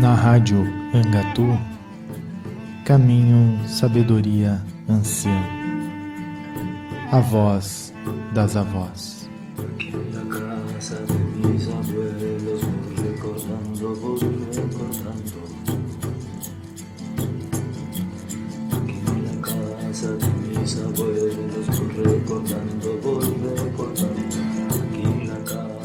Na rádio Angatu, caminho sabedoria anciã, a voz das avós. Aquí en la casa de mis abuelos voy recordando. Aquí en la casa de mis abuelos voy recordando. Aquí en la casa de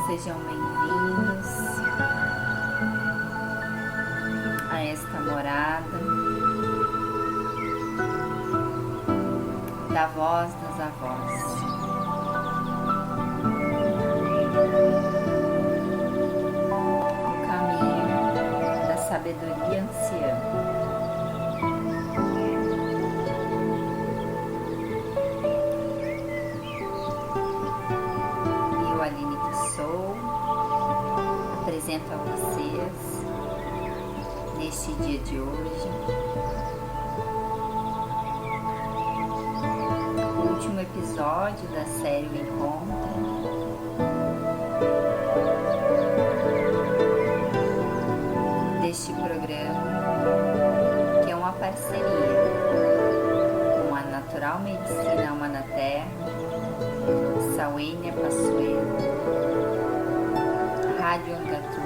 Sejam bem-vindos a esta morada da voz das avós. O caminho da sabedoria anciã. Apresento a vocês neste dia de hoje o último episódio da série O Encontro, deste programa que é uma parceria com a Natural Medicina Alma da Terra, Sauênia Passuelo, Rádio Angatu,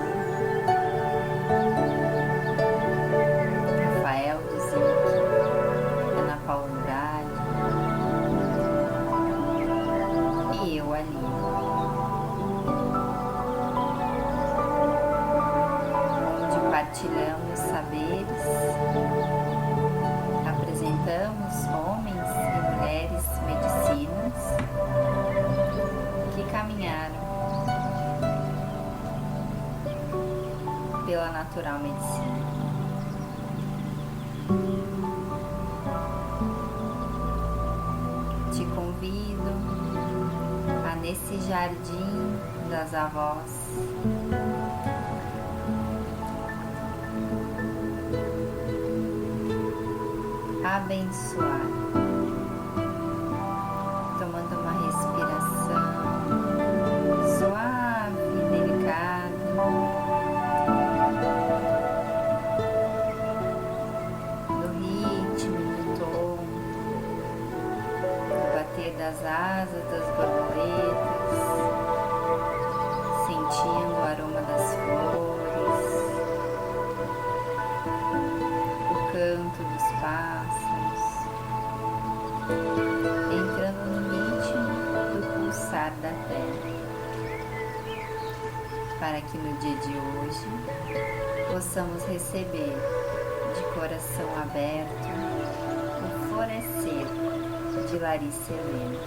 Rafael Duzic, Ana Paula Andrade e eu, Aline, onde partilhamos saberes, apresentamos homens e mulheres medicinas que caminharam pela natural medicina. Te convido a, nesse jardim das avós, abençoar, tomando uma respiração suave e delicada. Das asas das borboletas, sentindo o aroma das flores, o canto dos pássaros, entrando no ritmo do pulsar da terra, para que no dia de hoje possamos receber de coração aberto o florescer de Larissa Helena.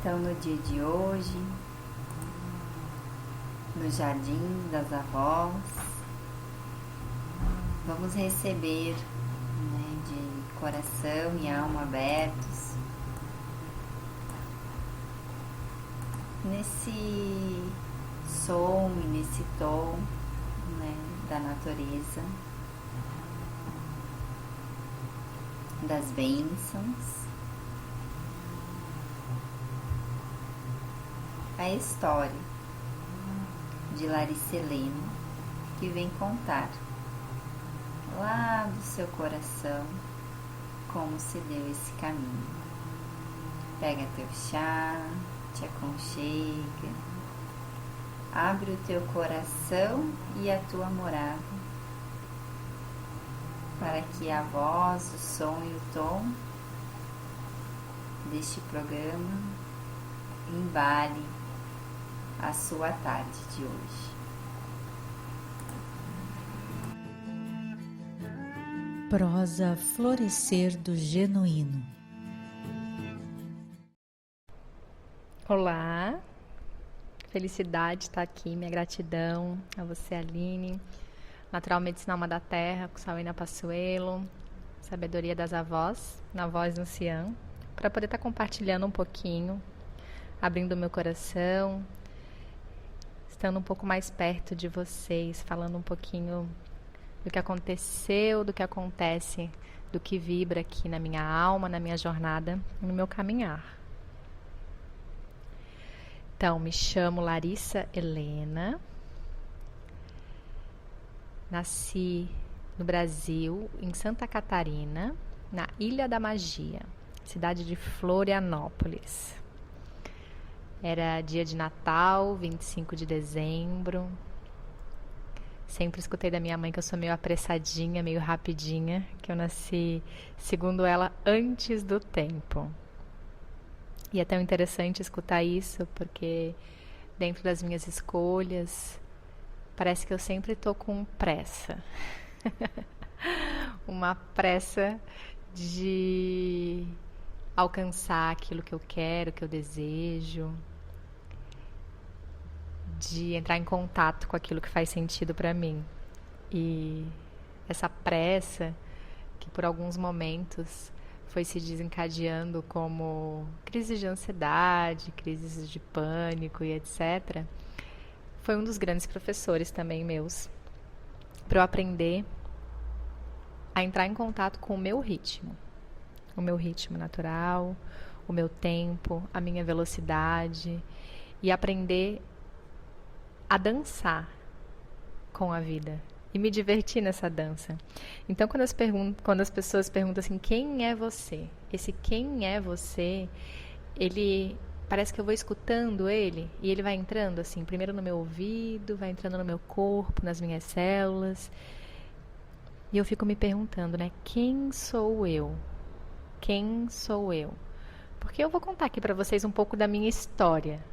Então, no dia de hoje, no Jardim das Avós, vamos receber, né, de coração e alma abertos, nesse som e nesse tom, né, da natureza, das bênçãos, a história de Larissa Helena, que vem contar lá do seu coração como se deu esse caminho. Pega teu chá, te aconchega, abre o teu coração e a tua morada, para que a voz, o som e o tom deste programa embale a sua tarde de hoje. Prosa Florescer do Genuíno. Olá, felicidade estar aqui, minha gratidão a você, Aline, Natural Medicinal Alma da Terra, com Salina Passuelo, Sabedoria das Avós, na voz do Cian, para poder estar compartilhando um pouquinho, abrindo o meu coração, estando um pouco mais perto de vocês, falando um pouquinho do que aconteceu, do que acontece, do que vibra aqui na minha alma, na minha jornada, no meu caminhar. Então, me chamo Larissa Helena, nasci no Brasil, em Santa Catarina, na Ilha da Magia, cidade de Florianópolis. Era dia de Natal, 25 de dezembro. Sempre escutei da minha mãe que eu sou meio apressadinha, meio rapidinha, que eu nasci, segundo ela, antes do tempo. E é tão interessante escutar isso, porque dentro das minhas escolhas, parece que eu sempre estou com pressa. Uma pressa de alcançar aquilo que eu quero, que eu desejo, de entrar em contato com aquilo que faz sentido para mim. E essa pressa, que por alguns momentos foi se desencadeando como crises de ansiedade, crises de pânico e etc., foi um dos grandes professores também meus, para eu aprender a entrar em contato com o meu ritmo natural, o meu tempo, a minha velocidade, e aprender a dançar com a vida e me divertir nessa dança. Então, quando as pessoas perguntam assim, quem é você? Esse quem é você, ele parece que eu vou escutando ele e ele vai entrando assim, primeiro no meu ouvido, vai entrando no meu corpo, nas minhas células. E eu fico me perguntando, né? Quem sou eu? Quem sou eu? Porque eu vou contar aqui para vocês um pouco da minha história,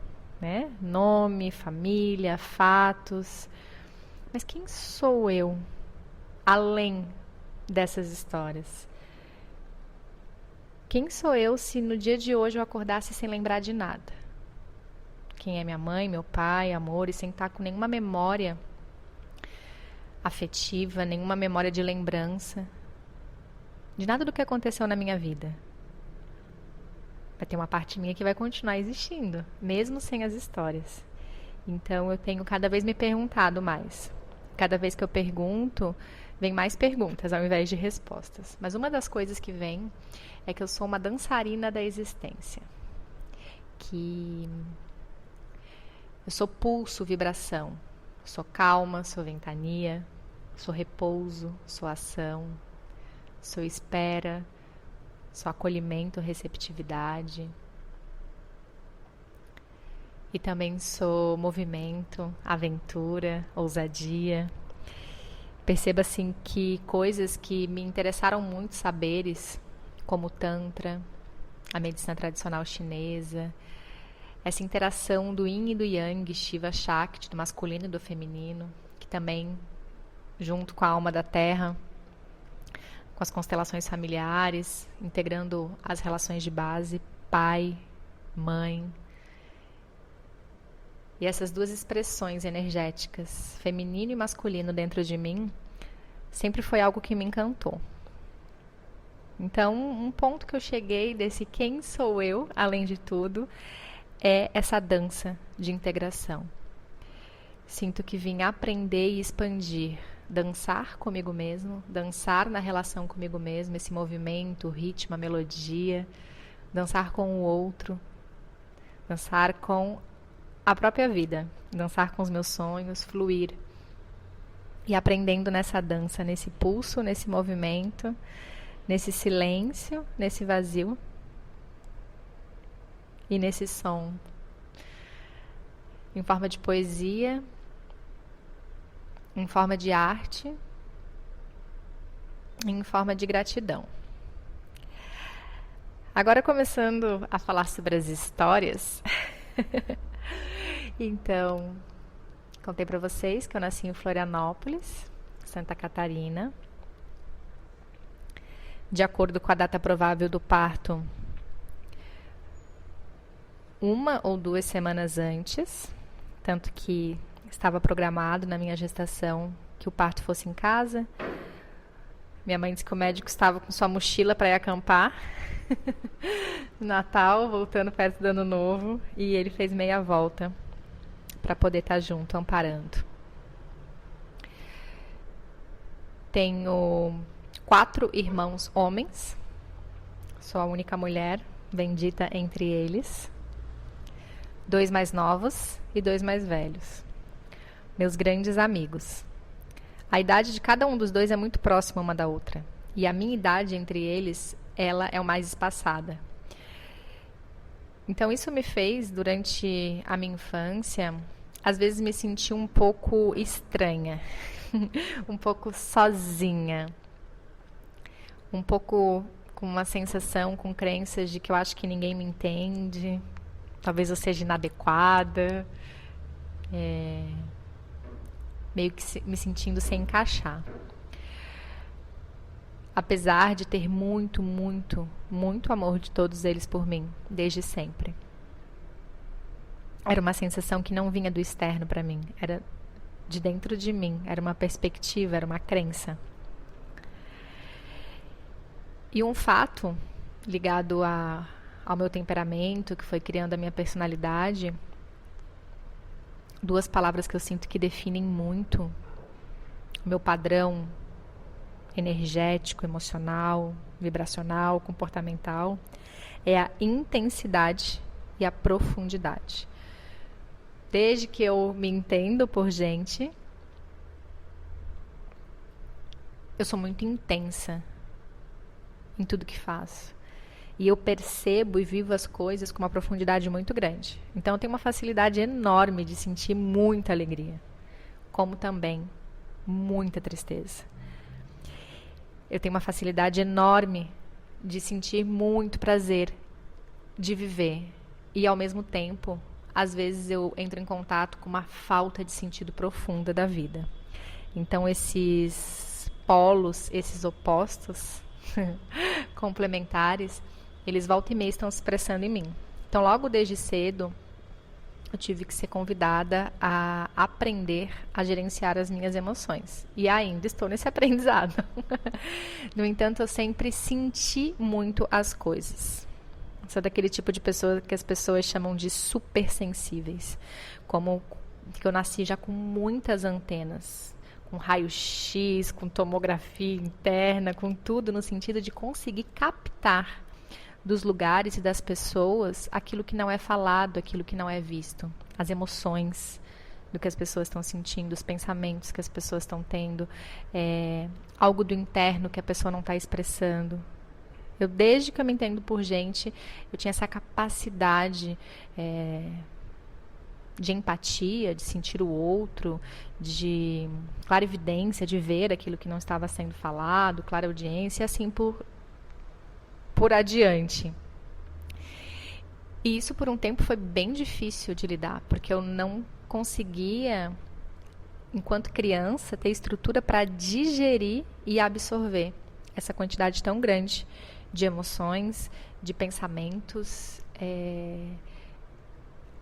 né? Nome, família, fatos. Mas quem sou eu além dessas histórias? Quem sou eu se no dia de hoje eu acordasse sem lembrar de nada? Quem é minha mãe, meu pai, amor, e sem estar com nenhuma memória afetiva, nenhuma memória de lembrança de nada do que aconteceu na minha vida? Vai ter uma parte minha que vai continuar existindo, mesmo sem as histórias. Então eu tenho cada vez me perguntado mais. Cada vez que eu pergunto, vem mais perguntas ao invés de respostas. Mas uma das coisas que vem é que eu sou uma dançarina da existência. Que eu sou pulso, vibração. Sou calma, sou ventania, sou repouso, sou ação, sou espera, sou acolhimento, receptividade. E também sou movimento, aventura, ousadia. Perceba assim que coisas que me interessaram muito saberes, como o Tantra, a medicina tradicional chinesa, essa interação do Yin e do Yang, Shiva Shakti, do masculino e do feminino, que também, junto com a alma da terra, com as constelações familiares, integrando as relações de base, pai, mãe, E essas duas expressões energéticas, feminino e masculino dentro de mim, sempre foi algo que me encantou. Então, um ponto que eu cheguei desse quem sou eu, além de tudo, é essa dança de integração. Sinto que vim aprender e expandir, dançar comigo mesmo, dançar na relação comigo mesmo, esse movimento, o ritmo, a melodia, dançar com o outro, dançar com a própria vida, dançar com os meus sonhos, fluir. E aprendendo nessa dança, nesse pulso, nesse movimento, nesse silêncio, nesse vazio e nesse som, em forma de poesia, em forma de arte, em forma de gratidão. Agora começando a falar sobre as histórias. Então, contei para vocês que eu nasci em Florianópolis, Santa Catarina. De acordo com a data provável do parto, 1 ou 2 semanas antes, tanto que estava programado na minha gestação que o parto fosse em casa. Minha mãe disse que o médico estava com sua mochila para ir acampar no Natal, voltando perto do Ano Novo, e ele fez meia volta para poder estar junto, amparando. Tenho 4 irmãos homens, sou a única mulher, bendita entre eles. 2 mais novos e 2 mais velhos, meus grandes amigos. A idade de cada um dos 2 é muito próxima uma da outra, e a minha idade entre eles, ela é o mais espaçada. Então isso me fez, durante a minha infância, às vezes me sentir um pouco estranha, um pouco sozinha, um pouco com uma sensação, com crenças de que eu acho que ninguém me entende, talvez eu seja inadequada, meio que me sentindo sem encaixar. Apesar de ter muito, muito, muito amor de todos eles por mim, desde sempre. Era uma sensação que não vinha do externo para mim, era de dentro de mim, era uma perspectiva, era uma crença. E um fato ligado ao meu temperamento, que foi criando a minha personalidade, 2 palavras que eu sinto que definem muito o meu padrão energético, emocional, vibracional, comportamental, é a intensidade e a profundidade. Desde que eu me entendo por gente, eu sou muito intensa em tudo que faço. E eu percebo e vivo as coisas com uma profundidade muito grande. Então eu tenho uma facilidade enorme de sentir muita alegria, como também muita tristeza. Eu tenho uma facilidade enorme de sentir muito prazer de viver. E ao mesmo tempo, às vezes eu entro em contato com uma falta de sentido profunda da vida. Então esses polos, esses opostos complementares, eles volta e meia estão se expressando em mim. Então logo desde cedo, eu tive que ser convidada a aprender a gerenciar as minhas emoções. E ainda estou nesse aprendizado. No entanto, eu sempre senti muito as coisas. Sou daquele tipo de pessoa que as pessoas chamam de supersensíveis. Como que eu nasci já com muitas antenas. Com raio-x, com tomografia interna, com tudo no sentido de conseguir captar dos lugares e das pessoas aquilo que não é falado, aquilo que não é visto, as emoções do que as pessoas estão sentindo, os pensamentos que as pessoas estão tendo, algo do interno que a pessoa não está expressando. Eu, desde que eu me entendo por gente, eu tinha essa capacidade de empatia, de sentir o outro, de clarividência, de ver aquilo que não estava sendo falado, clareaudiência, e assim por adiante. E isso por um tempo foi bem difícil de lidar, porque eu não conseguia, enquanto criança, ter estrutura para digerir e absorver essa quantidade tão grande de emoções, de pensamentos,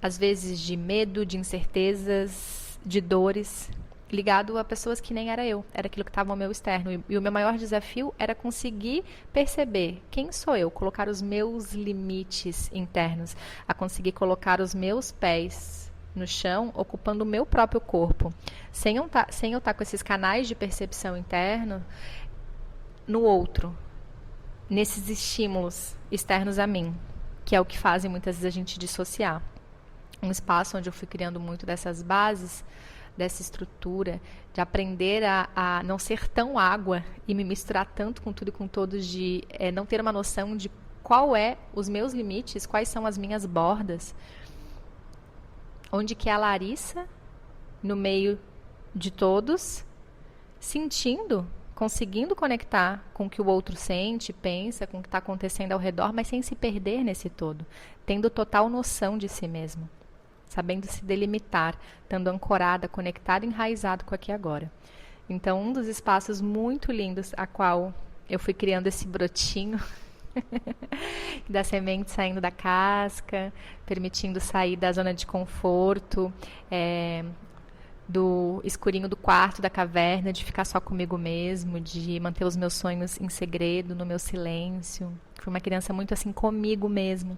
às vezes de medo, de incertezas, de dores, ligado a pessoas que nem era eu, era aquilo que estava ao meu externo. E o meu maior desafio era conseguir perceber quem sou eu, colocar os meus limites internos, a conseguir colocar os meus pés no chão, ocupando o meu próprio corpo, sem eu estar com esses canais de percepção interno no outro, nesses estímulos externos a mim, que é o que fazem muitas vezes a gente dissociar. Um espaço onde eu fui criando muito dessas bases, dessa estrutura, de aprender a não ser tão água e me misturar tanto com tudo e com todos, de não ter uma noção de qual é os meus limites, quais são as minhas bordas, onde que é a Larissa no meio de todos, sentindo, conseguindo conectar com o que o outro sente, pensa, com o que está acontecendo ao redor, mas sem se perder nesse todo, tendo total noção de si mesmo, sabendo se delimitar, estando ancorada, conectada, enraizado com aqui e agora. Então, um dos espaços muito lindos a qual eu fui criando esse brotinho da semente saindo da casca, permitindo sair da zona de conforto, do escurinho do quarto, da caverna, de ficar só comigo mesmo, de manter os meus sonhos em segredo, no meu silêncio. Fui uma criança muito assim comigo mesmo,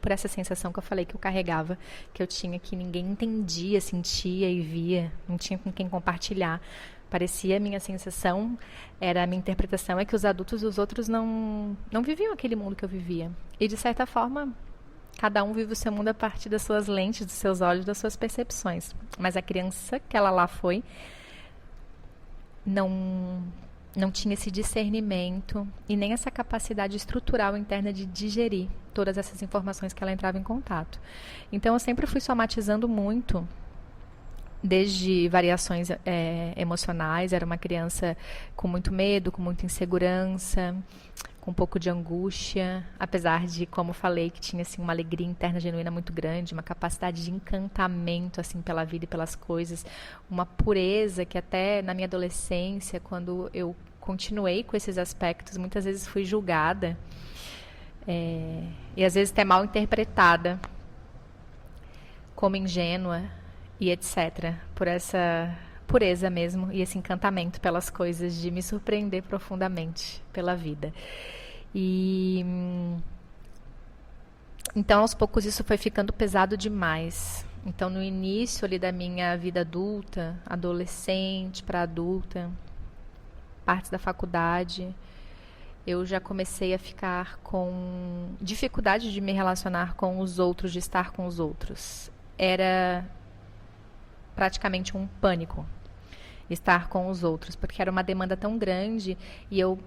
por essa sensação que eu falei que eu carregava, que eu tinha, que ninguém entendia, sentia e via, não tinha com quem compartilhar. Parecia, a minha sensação, a minha interpretação é que os adultos e os outros não viviam aquele mundo que eu vivia. E, de certa forma, cada um vive o seu mundo a partir das suas lentes, dos seus olhos, das suas percepções. Mas a criança que ela lá foi, não tinha esse discernimento e nem essa capacidade estrutural interna de digerir todas essas informações que ela entrava em contato. Então, eu sempre fui somatizando muito, desde variações emocionais. Era uma criança com muito medo, com muita insegurança, com um pouco de angústia, apesar de, como falei, que tinha assim, uma alegria interna genuína muito grande, uma capacidade de encantamento assim, pela vida e pelas coisas, uma pureza que até na minha adolescência, quando eu continuei com esses aspectos, muitas vezes fui julgada e às vezes até mal interpretada como ingênua e etc, por essa pureza mesmo e esse encantamento pelas coisas, de me surpreender profundamente pela vida. E então, aos poucos, isso foi ficando pesado demais. Então, no início ali da minha vida adulta, adolescente para adulta, partes da faculdade, eu já comecei a ficar com dificuldade de me relacionar com os outros, de estar com os outros. Era praticamente um pânico estar com os outros, porque era uma demanda tão grande e eu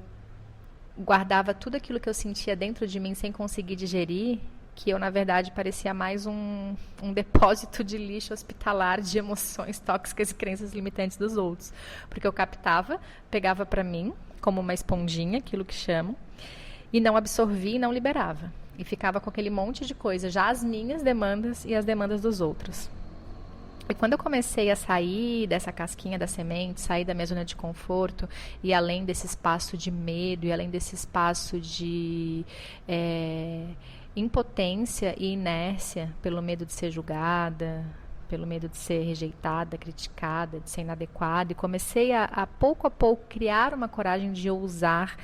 guardava tudo aquilo que eu sentia dentro de mim sem conseguir digerir, que eu, na verdade, parecia mais um depósito de lixo hospitalar de emoções tóxicas e crenças limitantes dos outros. Porque eu captava, pegava para mim, como uma esponjinha, aquilo que chamam, e não absorvia e não liberava. E ficava com aquele monte de coisa, já as minhas demandas e as demandas dos outros. E quando eu comecei a sair dessa casquinha da semente, sair da minha zona de conforto, e além desse espaço de medo, e além desse espaço de impotência e inércia, pelo medo de ser julgada, pelo medo de ser rejeitada, criticada, de ser inadequada, e comecei a pouco criar uma coragem de ousar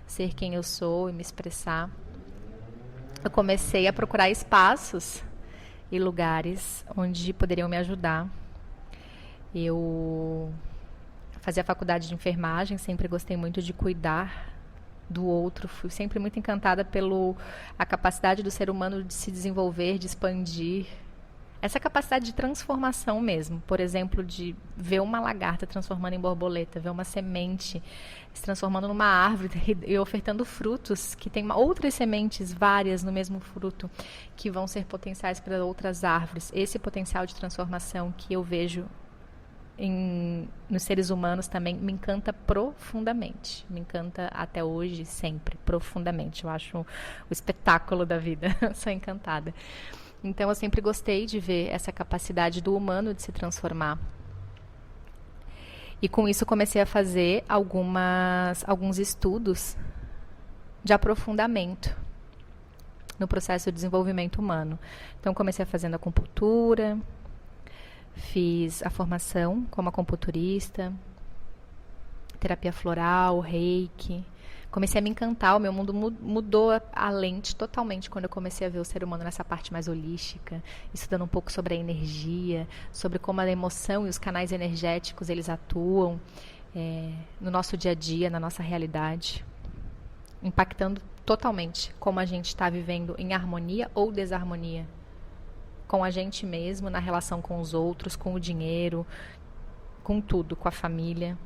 ser quem eu sou e me expressar. Eu comecei a procurar espaços e lugares onde poderiam me ajudar. Eu fazia faculdade de enfermagem, sempre gostei muito de cuidar do outro, fui sempre muito encantada pela capacidade do ser humano de se desenvolver, de expandir. Essa capacidade de transformação mesmo, por exemplo, de ver uma lagarta transformando em borboleta, ver uma semente se transformando numa árvore e ofertando frutos, que tem outras sementes, várias no mesmo fruto, que vão ser potenciais para outras árvores. Esse potencial de transformação que eu vejo nos seres humanos também me encanta profundamente. Me encanta até hoje, sempre, profundamente. Eu acho o espetáculo da vida. Sou encantada. Então, eu sempre gostei de ver essa capacidade do humano de se transformar. E com isso comecei a fazer alguns estudos de aprofundamento no processo de desenvolvimento humano. Então, comecei fazendo acupuntura, fiz a formação como acupunturista, terapia floral, reiki. Comecei a me encantar, o meu mundo mudou a lente totalmente quando eu comecei a ver o ser humano nessa parte mais holística, estudando um pouco sobre a energia, sobre como a emoção e os canais energéticos eles atuam no nosso dia a dia, na nossa realidade, impactando totalmente como a gente está vivendo em harmonia ou desarmonia com a gente mesmo, na relação com os outros, com o dinheiro, com tudo, com a família.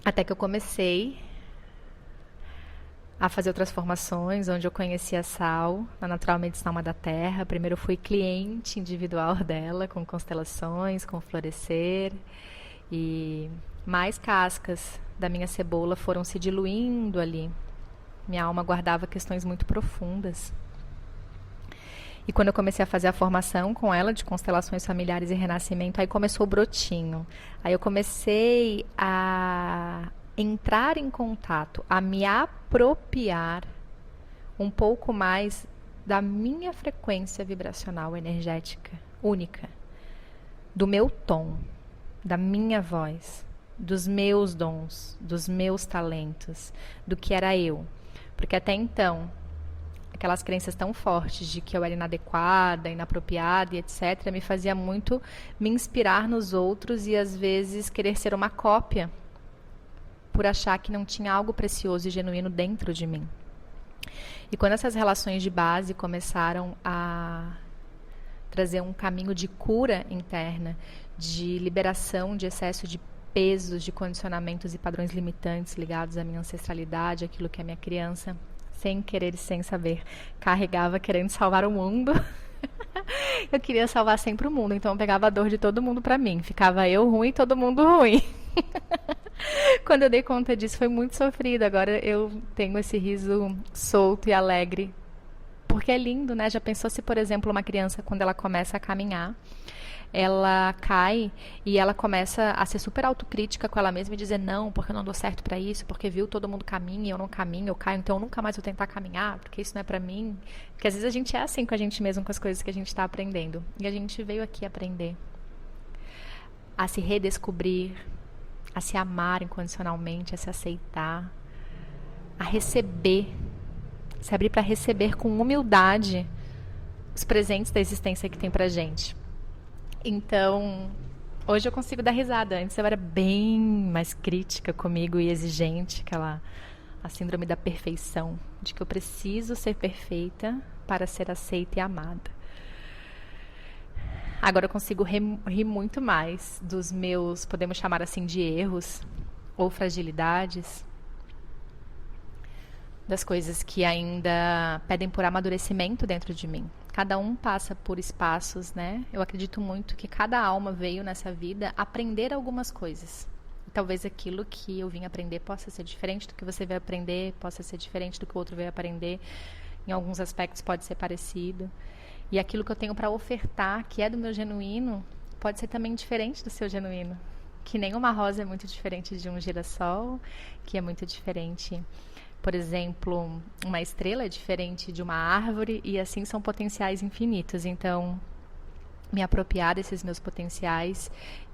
Até que eu comecei a fazer outras formações, onde eu conheci a Sal, na Natural Medicina Alma da Terra. Primeiro eu fui cliente individual dela, com constelações, com florescer. E mais cascas da minha cebola foram se diluindo ali. Minha alma guardava questões muito profundas. E quando eu comecei a fazer a formação com ela de constelações familiares e renascimento, aí começou o brotinho. Aí eu comecei a entrar em contato, a me apropriar um pouco mais da minha frequência vibracional energética única, do meu tom, da minha voz, dos meus dons, dos meus talentos, do que era eu. Porque até então, aquelas crenças tão fortes de que eu era inadequada, inapropriada e etc., me fazia muito me inspirar nos outros e às vezes querer ser uma cópia por achar que não tinha algo precioso e genuíno dentro de mim. E quando essas relações de base começaram a trazer um caminho de cura interna, de liberação de excesso de pesos, de condicionamentos e padrões limitantes ligados à minha ancestralidade, aquilo que é minha criança, sem querer e sem saber, carregava querendo salvar o mundo. Eu queria salvar sempre o mundo, então eu pegava a dor de todo mundo pra mim. Ficava eu ruim e todo mundo ruim. Quando eu dei conta disso, foi muito sofrido. Agora eu tenho esse riso solto e alegre. Porque é lindo, né? Já pensou se, por exemplo, uma criança, quando ela começa a caminhar, ela cai e ela começa a ser super autocrítica com ela mesma e dizer não, porque eu não dou certo pra isso, porque viu todo mundo caminha e eu não caminho, eu caio, então eu nunca mais vou tentar caminhar, porque isso não é pra mim. Porque às vezes a gente é assim com a gente mesmo, com as coisas que a gente tá aprendendo. E a gente veio aqui aprender a se redescobrir, a se amar incondicionalmente, a se aceitar, a receber, se abrir pra receber com humildade os presentes da existência que tem pra gente. Então, hoje eu consigo dar risada. Antes eu era bem mais crítica comigo e exigente, a síndrome da perfeição, de que eu preciso ser perfeita para ser aceita e amada. Agora eu consigo rir muito mais dos meus, podemos chamar assim, de erros ou fragilidades, das coisas que ainda pedem por amadurecimento dentro de mim. Cada um passa por espaços, né? Eu acredito muito que cada alma veio nessa vida aprender algumas coisas. Talvez aquilo que eu vim aprender possa ser diferente do que você veio aprender, possa ser diferente do que o outro veio aprender. Em alguns aspectos pode ser parecido. E aquilo que eu tenho para ofertar, que é do meu genuíno, pode ser também diferente do seu genuíno. Que nem uma rosa é muito diferente de um girassol, que é muito diferente. Por exemplo, uma estrela é diferente de uma árvore e assim são potenciais infinitos. Então, me apropriar desses meus potenciais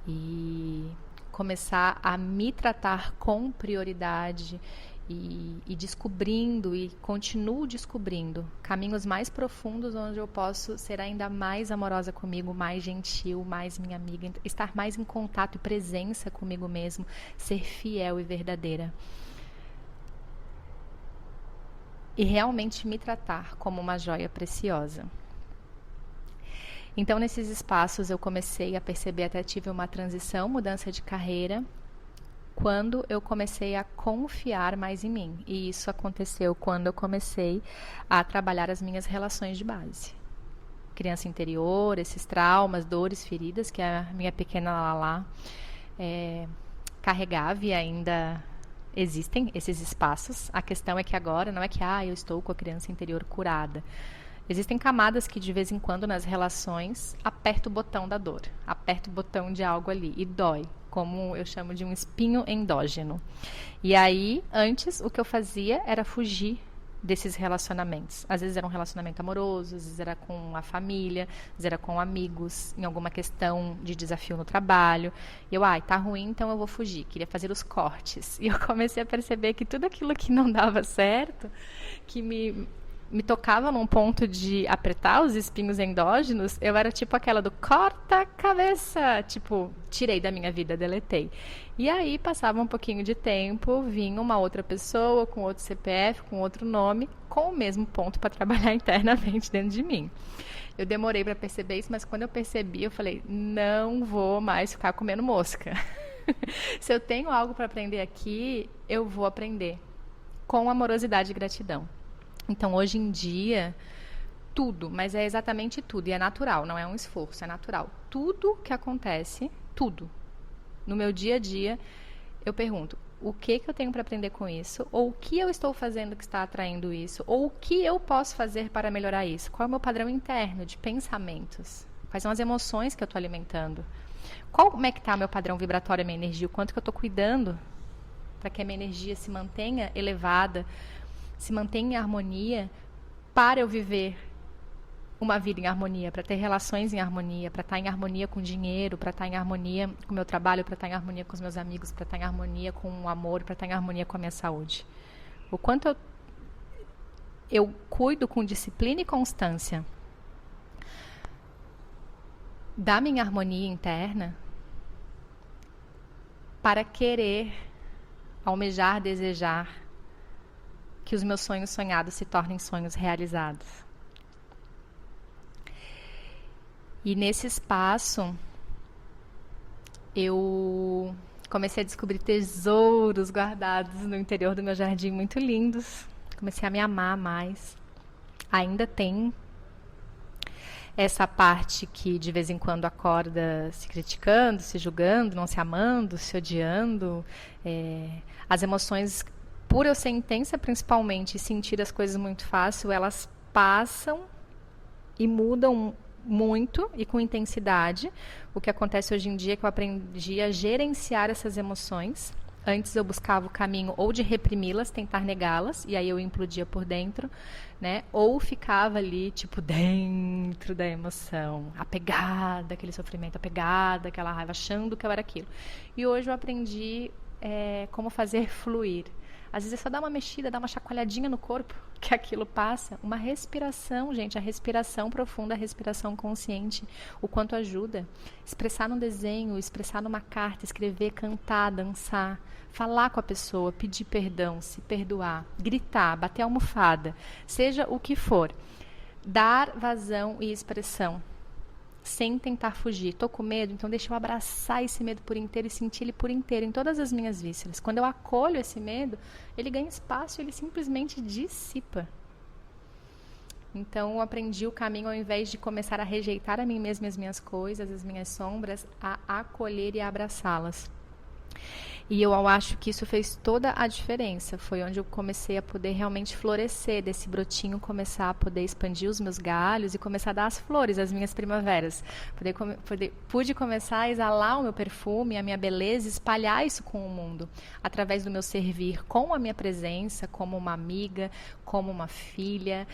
e começar a me tratar com prioridade e descobrindo e continuo descobrindo caminhos mais profundos onde eu posso ser ainda mais amorosa comigo, mais gentil, mais minha amiga, estar mais em contato e presença comigo mesmo, ser fiel e verdadeira. E realmente me tratar como uma joia preciosa. Então, nesses espaços, eu comecei a perceber, até tive uma transição, mudança de carreira, quando eu comecei a confiar mais em mim. E isso aconteceu quando eu comecei a trabalhar as minhas relações de base. Criança interior, esses traumas, dores, feridas, que a minha pequena Lala carregava e ainda existem esses espaços. A questão é que agora não é que eu estou com a criança interior curada. Existem camadas que de vez em quando nas relações aperta o botão da dor, aperta o botão de algo ali e dói, como eu chamo de um espinho endógeno. E aí, antes, o que eu fazia era fugir desses relacionamentos. Às vezes era um relacionamento amoroso, às vezes era com a família, às vezes era com amigos, em alguma questão de desafio no trabalho. E eu, tá ruim, então eu vou fugir. Queria fazer os cortes. E eu comecei a perceber que tudo aquilo que não dava certo, que me tocava num ponto de apertar os espinhos endógenos, eu era tipo aquela do corta a cabeça, tipo, tirei da minha vida, deletei. E aí passava um pouquinho de tempo, vinha uma outra pessoa com outro CPF, com outro nome, com o mesmo ponto para trabalhar internamente dentro de mim. Eu demorei para perceber isso, mas quando eu percebi, eu falei, não vou mais ficar comendo mosca. Se eu tenho algo para aprender aqui, eu vou aprender com amorosidade e gratidão. Então, hoje em dia, tudo, mas é exatamente tudo, e é natural, não é um esforço, é natural. Tudo que acontece, tudo, no meu dia a dia, eu pergunto, o que eu tenho para aprender com isso? Ou o que eu estou fazendo que está atraindo isso? Ou o que eu posso fazer para melhorar isso? Qual é o meu padrão interno de pensamentos? Quais são as emoções que eu estou alimentando? Como é que está o meu padrão vibratório, a minha energia? O quanto que eu estou cuidando para que a minha energia se mantenha elevada, se mantenha em harmonia, para eu viver uma vida em harmonia, para ter relações em harmonia, para estar em harmonia com o dinheiro, para estar em harmonia com o meu trabalho, para estar em harmonia com os meus amigos, para estar em harmonia com o amor, para estar em harmonia com a minha saúde. O quanto eu cuido com disciplina e constância da minha harmonia interna para querer, almejar, desejar que os meus sonhos sonhados se tornem sonhos realizados. E nesse espaço, eu comecei a descobrir tesouros guardados no interior do meu jardim muito lindos. Comecei a me amar mais. Ainda tem essa parte que de vez em quando acorda se criticando, se julgando, não se amando, se odiando. As emoções, por eu ser intensa principalmente e sentir as coisas muito fácil, elas passam e mudam muito e com intensidade. O que acontece hoje em dia é que eu aprendi a gerenciar essas emoções. Antes eu buscava o caminho ou de reprimi-las, tentar negá-las, e aí eu implodia por dentro, né? Ou ficava ali, tipo, dentro da emoção, apegada àquele sofrimento, apegada àquela raiva, achando que eu era aquilo. E hoje eu aprendi como fazer fluir. Às vezes é só dar uma mexida, dar uma chacoalhadinha no corpo, que aquilo passa. Uma respiração, gente, a respiração profunda, a respiração consciente, o quanto ajuda. Expressar num desenho, expressar numa carta, escrever, cantar, dançar, falar com a pessoa, pedir perdão, se perdoar, gritar, bater a almofada, seja o que for. Dar vazão e expressão, sem tentar fugir. Estou com medo, então deixa eu abraçar esse medo por inteiro e sentir ele por inteiro, em todas as minhas vísceras. Quando eu acolho esse medo, ele ganha espaço, ele simplesmente dissipa. Então eu aprendi o caminho, ao invés de começar a rejeitar a mim mesma, as minhas coisas, as minhas sombras, a acolher e a abraçá-las. E eu acho que isso fez toda a diferença. Foi onde eu comecei a poder realmente florescer, desse brotinho começar a poder expandir os meus galhos e começar a dar as flores, as minhas primaveras. Pude começar a exalar o meu perfume, a minha beleza, espalhar isso com o mundo, através do meu servir, com a minha presença, como uma amiga, como uma filha,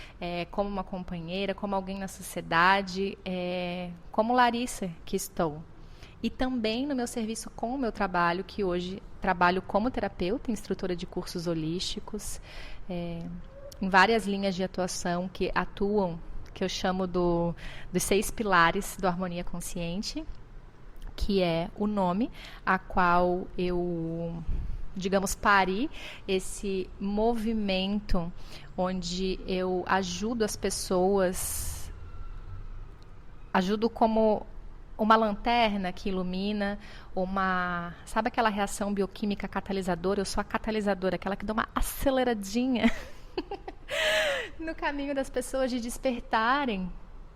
como uma companheira, como alguém na sociedade, como Larissa que estou. E também no meu serviço com o meu trabalho, que hoje trabalho como terapeuta, instrutora de cursos holísticos, em várias linhas de atuação que atuam, que eu chamo dos 6 pilares do Harmonia Consciente, que é o nome a qual eu, digamos, pari esse movimento onde eu ajudo as pessoas, ajudo como uma lanterna que ilumina, sabe aquela reação bioquímica catalisadora? Eu sou a catalisadora, aquela que dá uma aceleradinha no caminho das pessoas de despertarem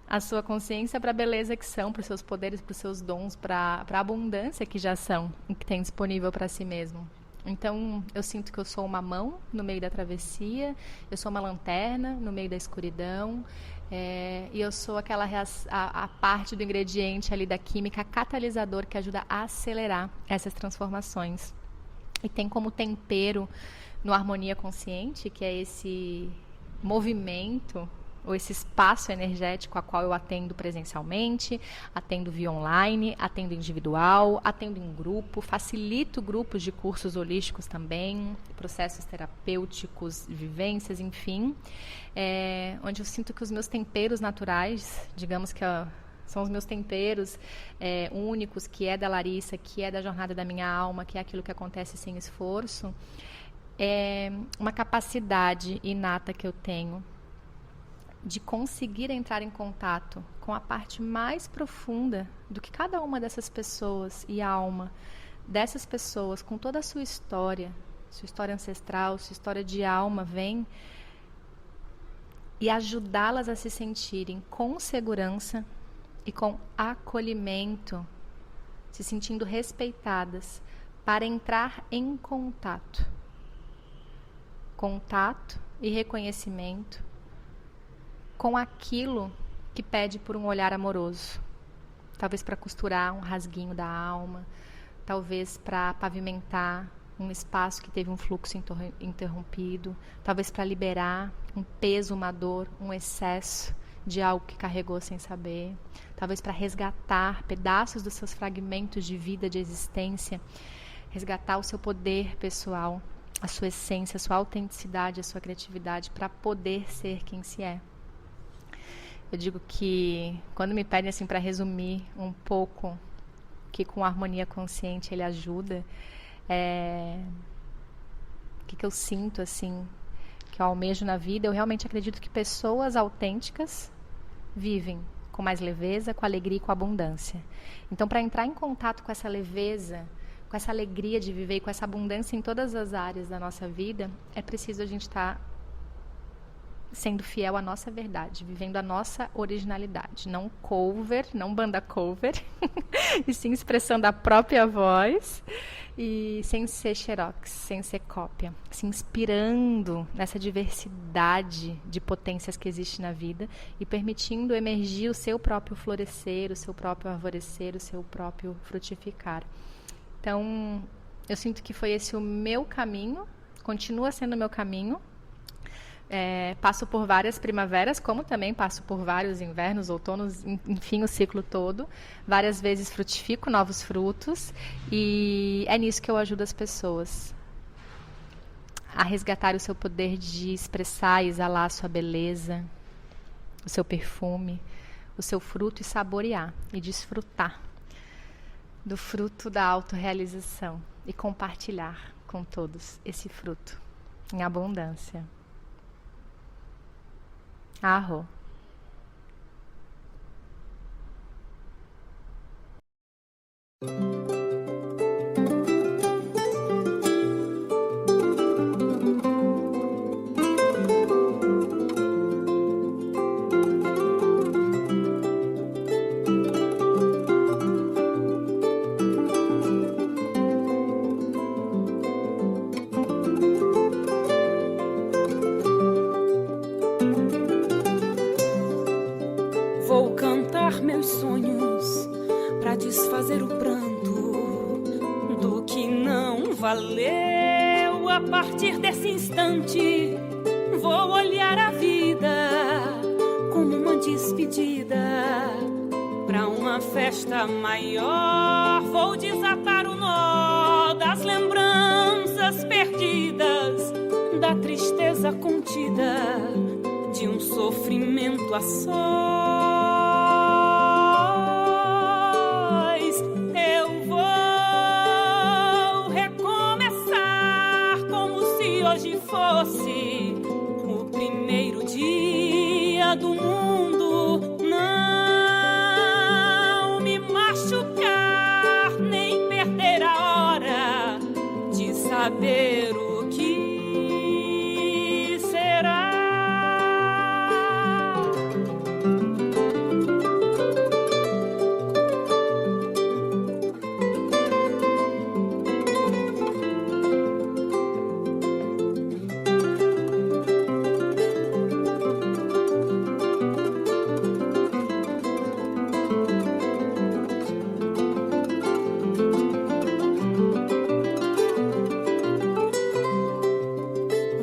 a sua consciência para a beleza que são, para os seus poderes, para os seus dons, para a abundância que já são e que tem disponível para si mesmo. Então, eu sinto que eu sou uma mão no meio da travessia, eu sou uma lanterna no meio da escuridão, e eu sou a parte do ingrediente ali da química catalisador que ajuda a acelerar essas transformações. E tem como tempero no Harmonia Consciente, que é movimento ou esse espaço energético a qual eu atendo presencialmente, atendo via online, atendo individual, atendo em grupo, facilito grupos de cursos holísticos também, processos terapêuticos, vivências, enfim, onde eu sinto que os meus temperos naturais, digamos que são os meus temperos únicos, que é da Larissa, que é da jornada da minha alma, que é aquilo que acontece sem esforço, é uma capacidade inata que eu tenho de conseguir entrar em contato com a parte mais profunda do que cada uma dessas pessoas e a alma dessas pessoas, com toda a sua história ancestral, sua história de alma, vem, e ajudá-las a se sentirem com segurança e com acolhimento, se sentindo respeitadas, para entrar em contato. Contato e reconhecimento com aquilo que pede por um olhar amoroso. Talvez para costurar um rasguinho da alma, talvez para pavimentar um espaço que teve um fluxo interrompido, talvez para liberar um peso, uma dor, um excesso de algo que carregou sem saber, talvez para resgatar pedaços dos seus fragmentos de vida, de existência, resgatar o seu poder pessoal, a sua essência, a sua autenticidade, a sua criatividade, para poder ser quem se é. Eu digo que quando me pedem assim para resumir um pouco que com harmonia consciente ele ajuda, o que eu sinto assim, que eu almejo na vida, eu realmente acredito que pessoas autênticas vivem com mais leveza, com alegria e com abundância. Então, para entrar em contato com essa leveza, com essa alegria de viver e com essa abundância em todas as áreas da nossa vida, é preciso a gente estar sendo fiel à nossa verdade, vivendo a nossa originalidade, não cover, não banda cover, e sim expressando a própria voz, e sem ser xerox, sem ser cópia, se inspirando nessa diversidade de potências que existe na vida e permitindo emergir o seu próprio florescer, o seu próprio arvorecer, o seu próprio frutificar. Então, eu sinto que foi esse o meu caminho, continua sendo o meu caminho. Passo por várias primaveras, como também passo por vários invernos, outonos, enfim, o ciclo todo. Várias vezes frutifico novos frutos e é nisso que eu ajudo as pessoas a resgatar o seu poder de expressar e exalar a sua beleza, o seu perfume, o seu fruto e saborear e desfrutar do fruto da autorrealização e compartilhar com todos esse fruto em abundância. Arro. Vou cantar meus sonhos pra desfazer o pranto do que não valeu. A partir desse instante, vou olhar a vida como uma despedida pra uma festa maior. Vou desatar o nó das lembranças perdidas, da tristeza contida, de um sofrimento a sós. Eu vou recomeçar como se hoje fosse o primeiro dia do mundo. Não me machucar, nem perder a hora de saber o que será.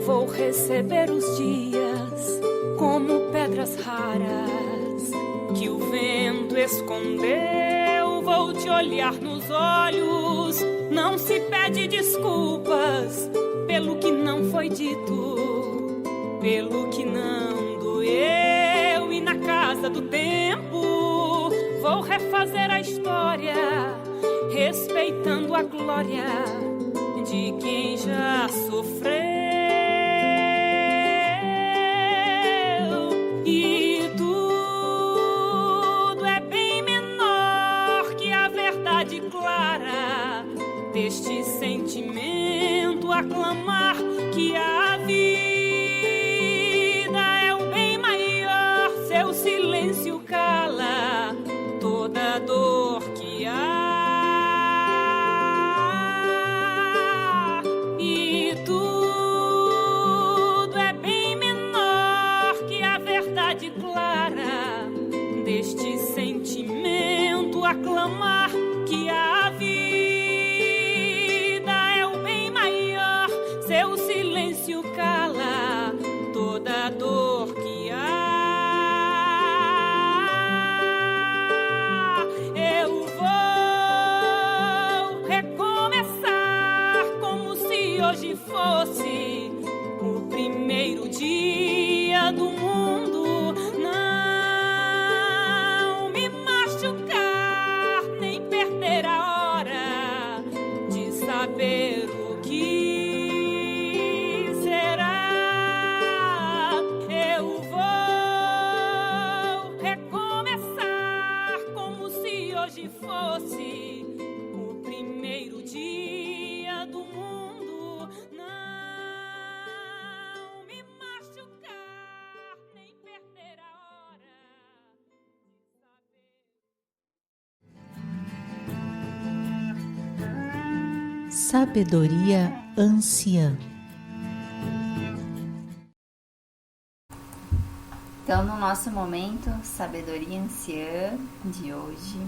Vou receber os dias escondeu, vou te olhar nos olhos. Não se pede desculpas pelo que não foi dito, pelo que não doeu. E na casa do tempo vou refazer a história, respeitando a glória de quem já sofreu. E tudo é bem menor que a verdade clara deste sentimento a clamar que a vida é o bem maior. Seu silêncio cala toda dor que há. E tudo é bem menor que a verdade clara deste sentimento a clamar que a vida é o bem maior. Seu silêncio cala toda dor que há. Eu vou recomeçar como se hoje fosse o primeiro dia do mundo. Não me machucar, nem perder a hora de saber o que será. Eu vou recomeçar como se hoje fosse o primeiro dia do mundo. Não me machucar, nem perder a hora de saber. Sabedoria anciã. Então, no nosso momento Sabedoria Anciã de hoje,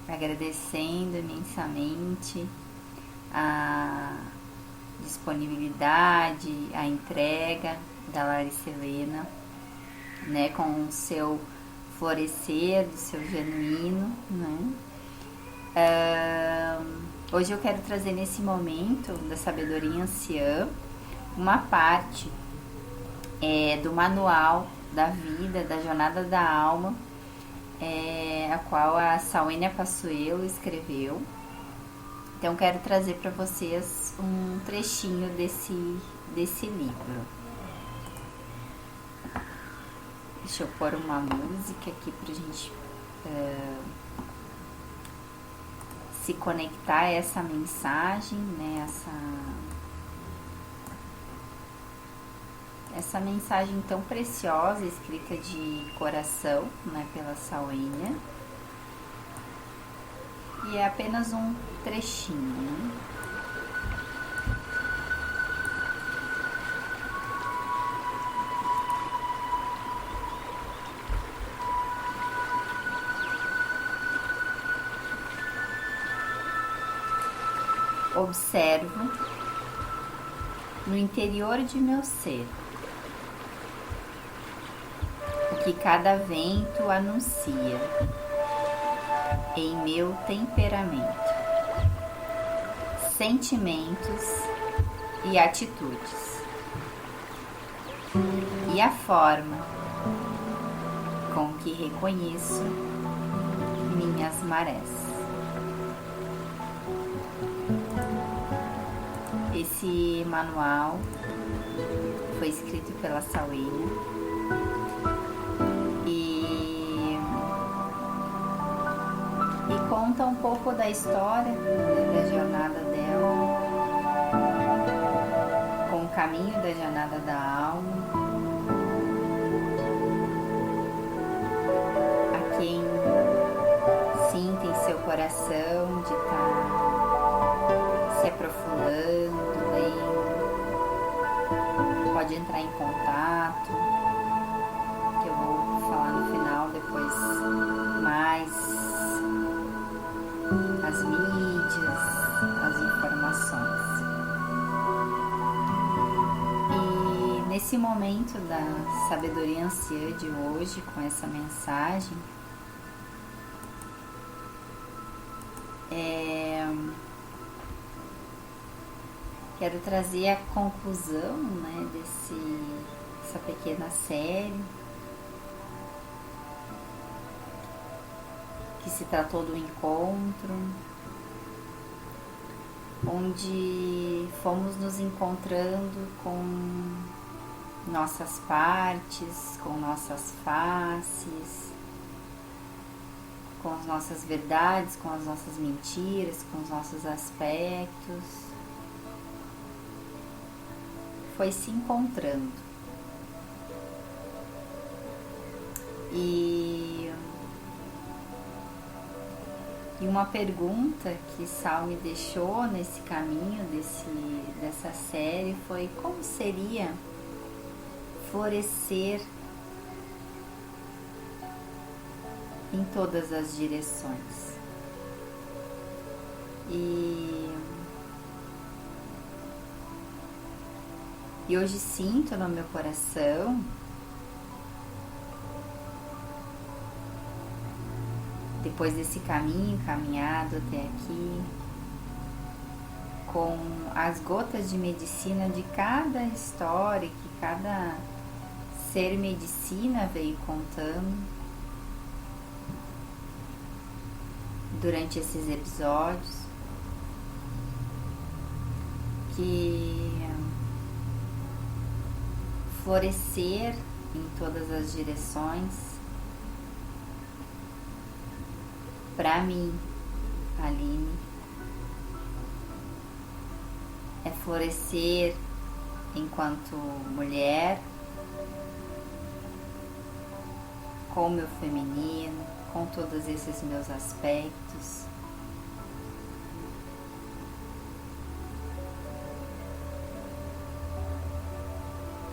agradecendo imensamente a disponibilidade, a entrega da Larissa Helena, né, com o seu florescer, do seu genuíno, né? Hoje eu quero trazer nesse momento da Sabedoria Anciã uma parte do manual da vida, da jornada da alma, a qual a Salênia Passuelo escreveu. Então quero trazer para vocês um trechinho desse livro. Deixa eu pôr uma música aqui pra gente se conectar a essa mensagem, né? Essa mensagem tão preciosa, escrita de coração, né, pela Salênia. E é apenas um trechinho, né? Observo no interior de meu ser o que cada vento anuncia em meu temperamento, sentimentos e atitudes, e a forma com que reconheço minhas marés. Esse manual foi escrito pela Salênia e conta um pouco da história, da jornada dela, com o caminho da jornada da alma, a quem sinta em seu coração de estar se aprofundando, pode entrar em contato, que eu vou falar no final depois mais as mídias, as informações. E nesse momento da Sabedoria Anciã de hoje, com essa mensagem, Quero trazer a conclusão, né, dessa pequena série que se tratou do encontro, onde fomos nos encontrando com nossas partes, com nossas faces, com as nossas verdades, com as nossas mentiras, com os nossos aspectos. Foi se encontrando. E uma pergunta que Sal me deixou nesse caminho dessa série foi: como seria florescer em todas as direções? E hoje sinto no meu coração depois desse caminho caminhado até aqui, com as gotas de medicina de cada história que cada ser medicina veio contando durante esses episódios, que florescer em todas as direções, para mim, Aline, é florescer enquanto mulher, com o meu feminino, com todos esses meus aspectos.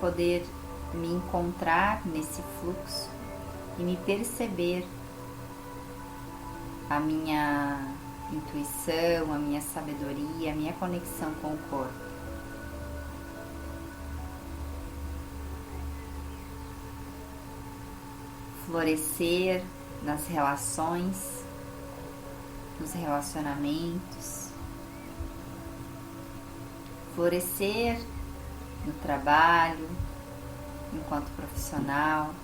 Poder me encontrar nesse fluxo e me perceber a minha intuição, a minha sabedoria, a minha conexão com o corpo. Florescer nas relações, nos relacionamentos, florescer no trabalho, enquanto profissional,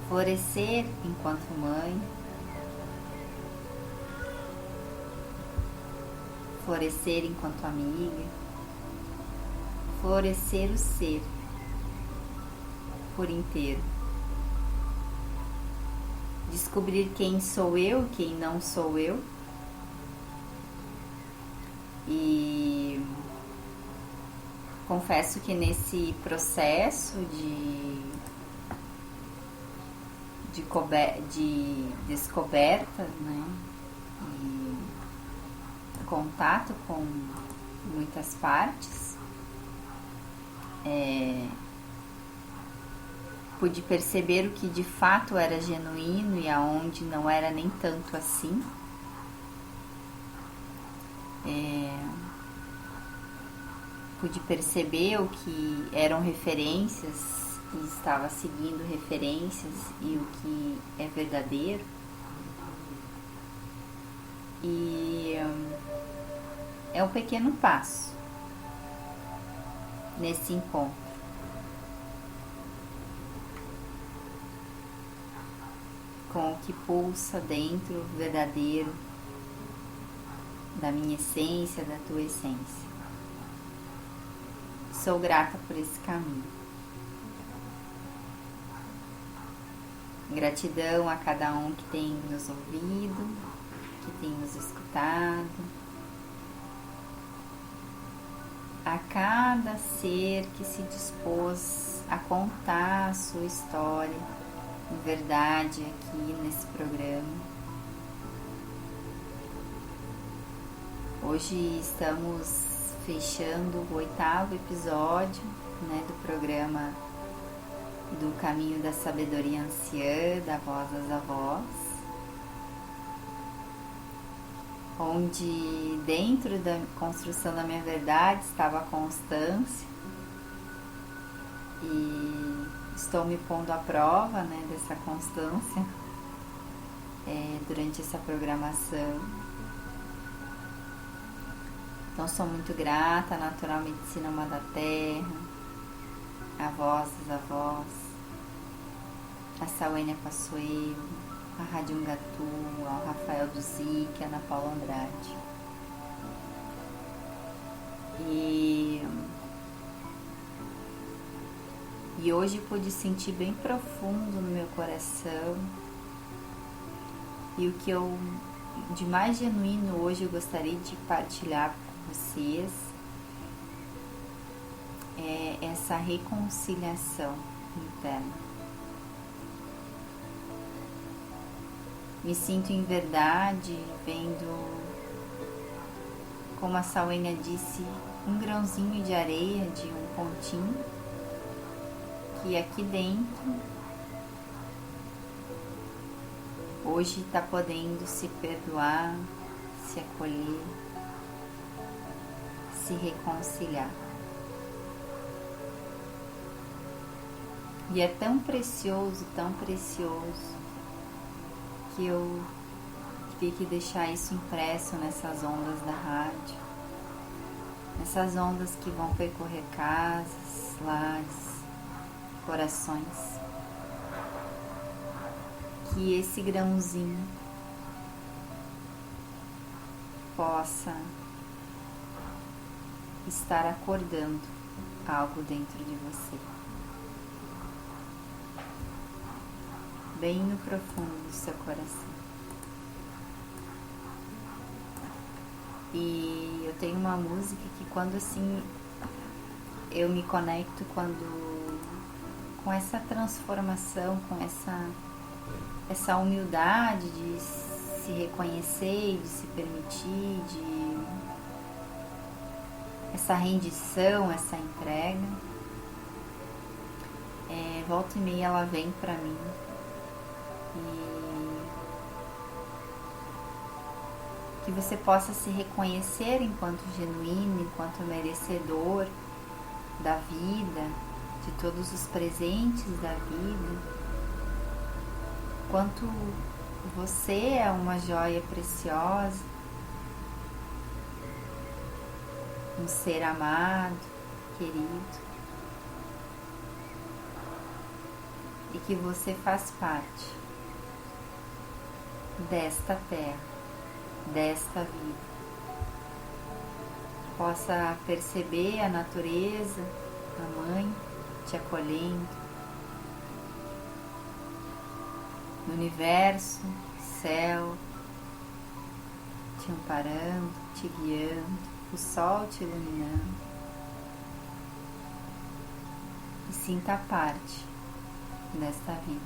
florescer enquanto mãe, florescer enquanto amiga, florescer o ser por inteiro. Descobrir quem sou eu, quem não sou eu. E confesso que nesse processo de descoberta, né, e contato com muitas partes, pude perceber o que de fato era genuíno e aonde não era nem tanto assim. Pude perceber o que eram referências e estava seguindo referências e o que é verdadeiro. E é um pequeno passo nesse encontro. Com o que pulsa dentro verdadeiro da minha essência, da tua essência. Sou grata por esse caminho. Gratidão a cada um que tem nos ouvido, que tem nos escutado. A cada ser que se dispôs a contar a sua história em verdade aqui nesse programa. Hoje estamos fechando o 8º episódio, né, do programa do Caminho da Sabedoria Anciã, da Voz das Avós, onde dentro da construção da minha verdade estava a constância, e estou me pondo à prova, né, dessa constância durante essa programação. Então sou muito grata à Natural Medicina Uma da Terra, a Voz das Avós, a Sauênia Passoeiro, a Rádio Ngatu, ao Rafael Duzic, a Ana Paula Andrade. E hoje pude sentir bem profundo no meu coração, e o que eu de mais genuíno hoje eu gostaria de partilhar com vocês é essa reconciliação interna. Me sinto em verdade vendo, como a Sauênia disse, um grãozinho de areia, de um pontinho, que aqui dentro hoje está podendo se perdoar, se acolher, se reconciliar. E é tão precioso, que eu tive que deixar isso impresso nessas ondas da rádio, nessas ondas que vão percorrer casas, lares, corações. Que esse grãozinho possa estar acordando algo dentro de você, bem no profundo do seu coração. E eu tenho uma música que quando assim eu me conecto com essa transformação, com essa humildade de se reconhecer, de se permitir, essa rendição, essa entrega, volta e meia ela vem pra mim e que você possa se reconhecer enquanto genuíno, enquanto merecedor da vida, de todos os presentes da vida. Quanto você é uma joia preciosa, um ser amado, querido, e que você faz parte desta terra, desta vida. Possa perceber a natureza, a mãe te acolhendo, no universo, céu, te amparando, te guiando, o sol te iluminando. E sinta parte desta vida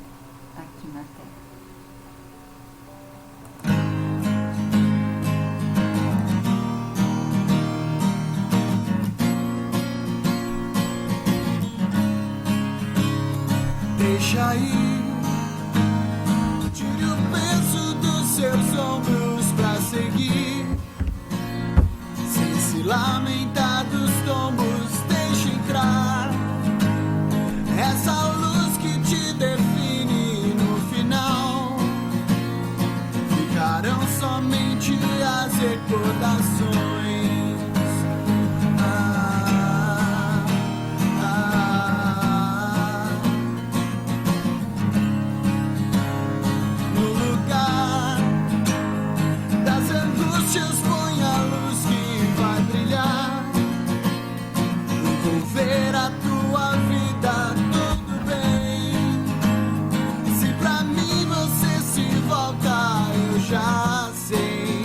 aqui na Terra. Deixa aí, tire o peso dos seus ombros pra seguir, sem se lamentar dos tombos, deixa entrar essa luz que te define. No final ficarão somente as recordações. Põe a luz que vai brilhar, envolver a tua vida, tudo bem. Se pra mim você se volta, eu já sei.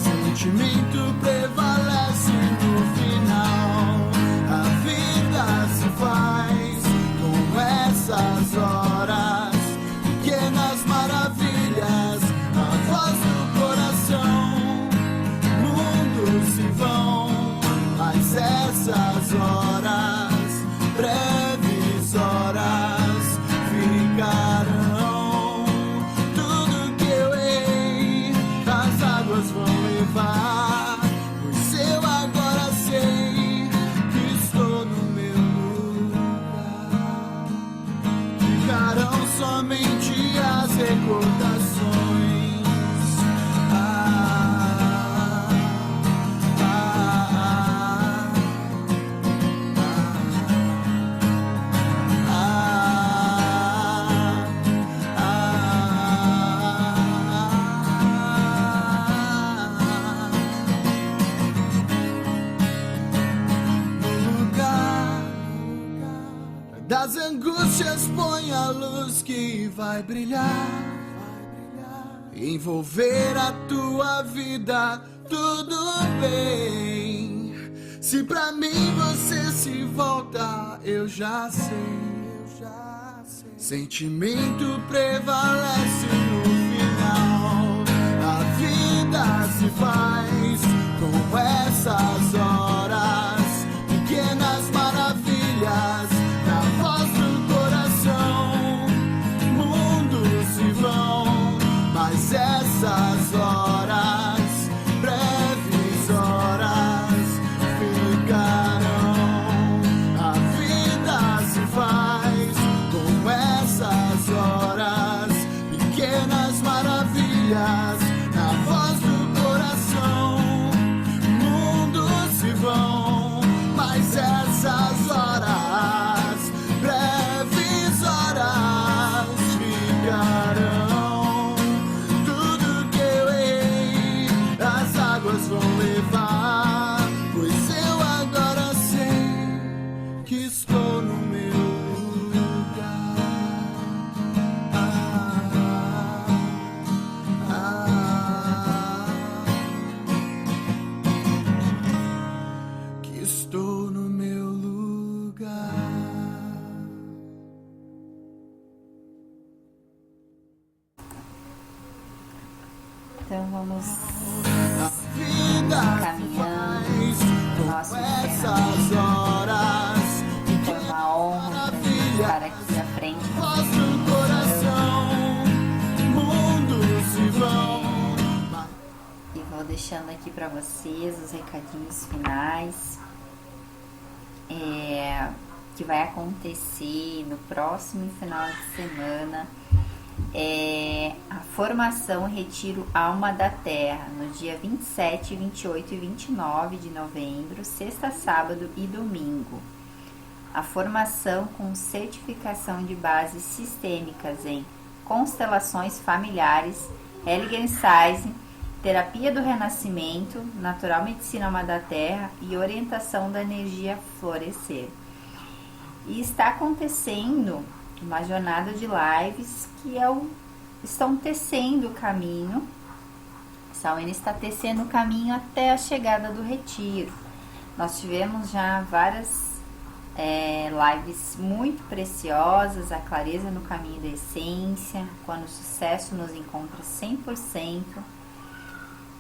Sentimento vai brilhar, envolver a tua vida, tudo bem. Se pra mim você se volta, eu já sei. Sentimento prevalece no final. A vida se faz com essas horas, pequenas maravilhas na voz do coração. Mundos se vão, mas essas horas, breves horas, ficarão. A vida se faz com essas horas, pequenas maravilhas na voz do coração. Mundos se vão, mas essas horas, breves horas, ficarão. Tudo que eu errei, as águas vão levar, pois eu agora sei que estou no meu lugar. Que estou no meu lugar. Então vamos A vida caminhando pro nosso com essas encerramento. horas, Foi uma honra pra gente estar aqui à frente. voz do coração. Mundos se vão. E vou deixando aqui para vocês os recadinhos finais, que vai acontecer no próximo final de semana, a formação Retiro Alma da Terra, no dia 27, 28 e 29 de novembro, sexta, sábado e domingo. A formação com certificação de bases sistêmicas em constelações familiares, Helligensheim, terapia do renascimento, natural medicina alma da terra e orientação da energia florescer. E está acontecendo uma jornada de lives que estão tecendo o caminho. Saúne está tecendo o caminho até a chegada do retiro. Nós tivemos já várias lives muito preciosas, a clareza no caminho da essência, quando o sucesso nos encontra 100%,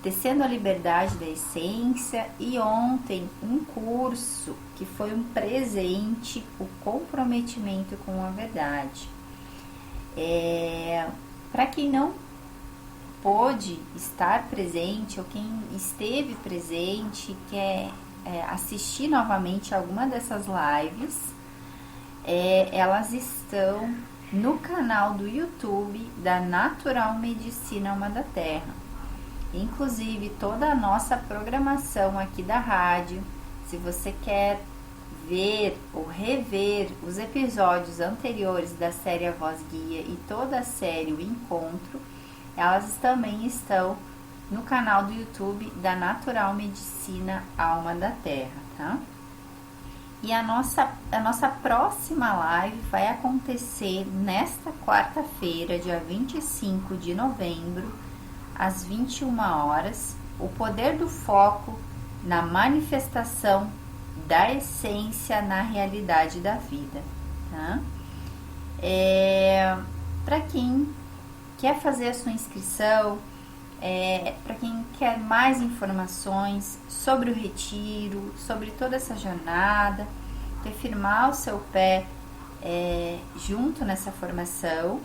tecendo a liberdade da essência, e ontem um curso que foi um presente, o comprometimento com a verdade. Para quem não pôde estar presente ou quem esteve presente quer assistir novamente alguma dessas lives, elas estão no canal do YouTube da Natural Medicina Alma da Terra. Inclusive toda a nossa programação aqui da rádio, se você quer ver ou rever os episódios anteriores da série A Voz Guia e toda a série O Encontro, elas também estão no canal do YouTube da Natural Medicina Alma da Terra, tá? E a nossa próxima live vai acontecer nesta quarta-feira, dia 25 de novembro, às 21 horas, o poder do foco na manifestação da essência na realidade da vida, tá? Para quem quer fazer a sua inscrição, para quem quer mais informações sobre o retiro, sobre toda essa jornada, quer firmar o seu pé junto nessa formação,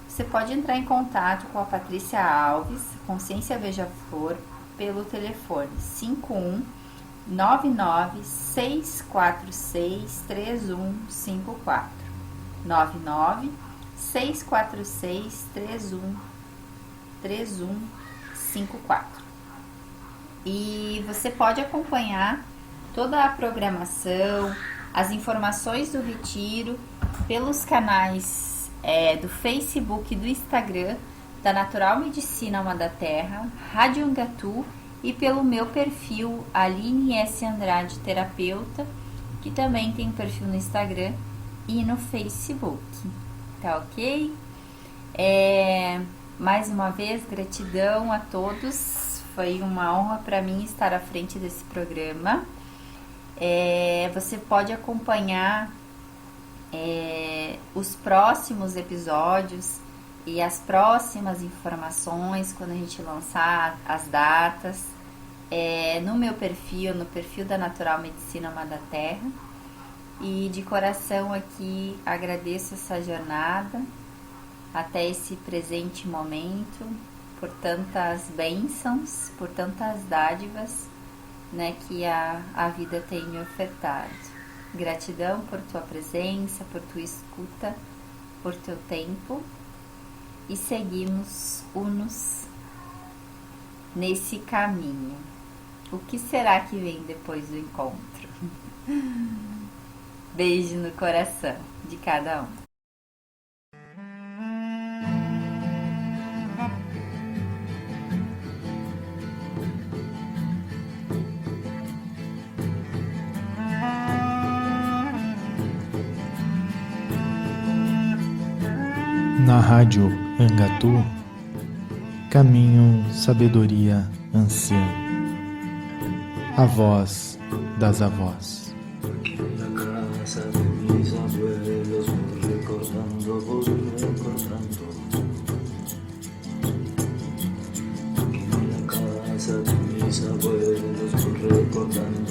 você pode entrar em contato com a Patrícia Alves, Consciência Beija-Flor, pelo telefone 51 99 646 3154 99 646 3154. E você pode acompanhar toda a programação, as informações do retiro pelos canais do Facebook e do Instagram da Natural Medicina Alma da Terra, Rádio Angatu, e pelo meu perfil Aline S. Andrade Terapeuta, que também tem perfil no Instagram e no Facebook, tá ok? Mais uma vez, gratidão a todos. Foi uma honra para mim estar à frente desse programa. Você pode acompanhar os próximos episódios e as próximas informações quando a gente lançar as datas no meu perfil, no perfil da Natural Medicina Amada Terra. E de coração aqui agradeço essa jornada até esse presente momento, por tantas bênçãos, por tantas dádivas, né, que a vida tem me ofertado. Gratidão por tua presença, por tua escuta, por teu tempo, e seguimos unos nesse caminho. O que será que vem depois do encontro? Beijo no coração de cada um. Na Rádio Angatu, Caminho, Sabedoria, Anciã. A voz das avós. Aquí en la casa de mis abuelos voy recordando. Aquí en la casa de mis abuelos voy recordando.